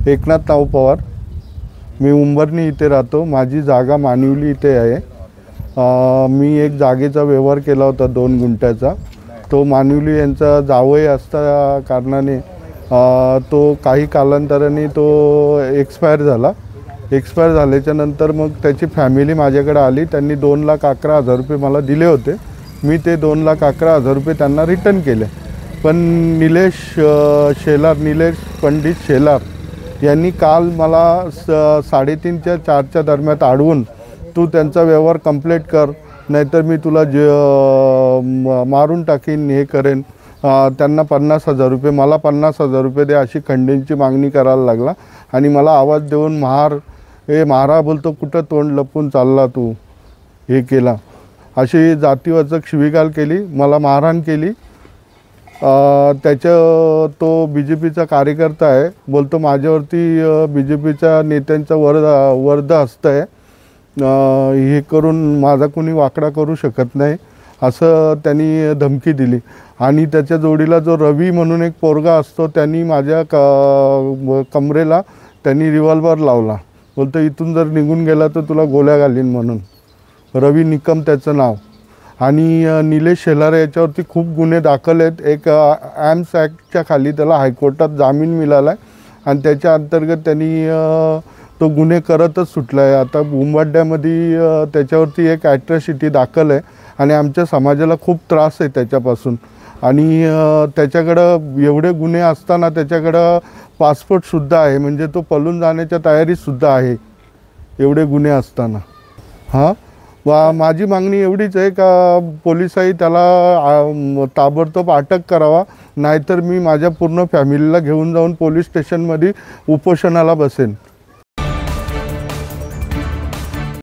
एकनाथ नाव पवार। मी उंबरणी इथे राहतो। माझी जागा मानिवली इथे आहे। मी एक जागेचा व्यवहार केला होता 2 गुंठ्याचा। तो मानिवली यांचा जावई असता कारणाने तो काही कालांतराने तो एक्सपायर झाला। एक्सपायर झाल्याच्या नंतर मग त्याची फॅमिली माझ्याकडे आली। त्यांनी 2,11,000 रुपये मला दिले होते। मी ते 2,11,000 रुपये त्यांना रिटर्न केले। पण निलेश पंडित शेलार यांनी काल मला 3:30 ते 4च्या दरम्यान अडवून तू त्यांचा व्यवहार कंप्लीट कर, नाहीतर मी तुला मारून टाकीन, हे करेन। त्यांना 50,000 रुपये, मला 50,000 रुपये दे अशी खंडणीची मागणी करायला लागला। आणि मला आवाज देऊन महारा बोलतो, कुठं तोंड लपून चालला तू, हे केला, अशी जातीवाचक शिवीगाळ केली, मला मारहाण केली। तो BJPचा कार्यकर्ता आहे। बोलतो माझ्यावरती BJPच्या नेत्यांचा वर्द हस्त आहे, हे करून माझा कोणी वाकडा करू शकत नाही, असं त्यांनी धमकी दिली। आणि त्याच्या जोडीला जो रवी म्हणून एक पोरगा असतो, त्यांनी माझ्या कमरेला त्यांनी रिव्हॉल्वर लावला। बोलतो इथून जर निघून गेला तर तुला गोळ्या घालीन म्हणून। रवी निकम त्याचं नाव। आणि निलेश शेलार याच्यावरती खूप गुन्हे दाखल आहेत। एक आर्म्स ॲक्टच्या खाली त्याला हायकोर्टात जामीन मिळाला आहे आणि त्याच्या अंतर्गत त्यांनी तो गुन्हे करतच सुटला आहे। आता उंबरड्यामध्ये त्याच्यावरती एक ॲट्रॉसिटी दाखल आहे आणि आमच्या समाजाला खूप त्रास आहे त्याच्यापासून। आणि त्याच्याकडं एवढे गुन्हे असताना त्याच्याकडं पासपोर्टसुद्धा आहे, म्हणजे तो पळून जाण्याच्या तयारीतसुद्धा आहे एवढे गुन्हे असताना। माझी मागणी एवढीच आहे का पोलिसांनी त्याला ताबडतोब अटक करावा, नाहीतर मी माझ्या पूर्ण फॅमिलीला घेऊन जाऊन पोलीस स्टेशनमध्ये उपोषणाला बसेन।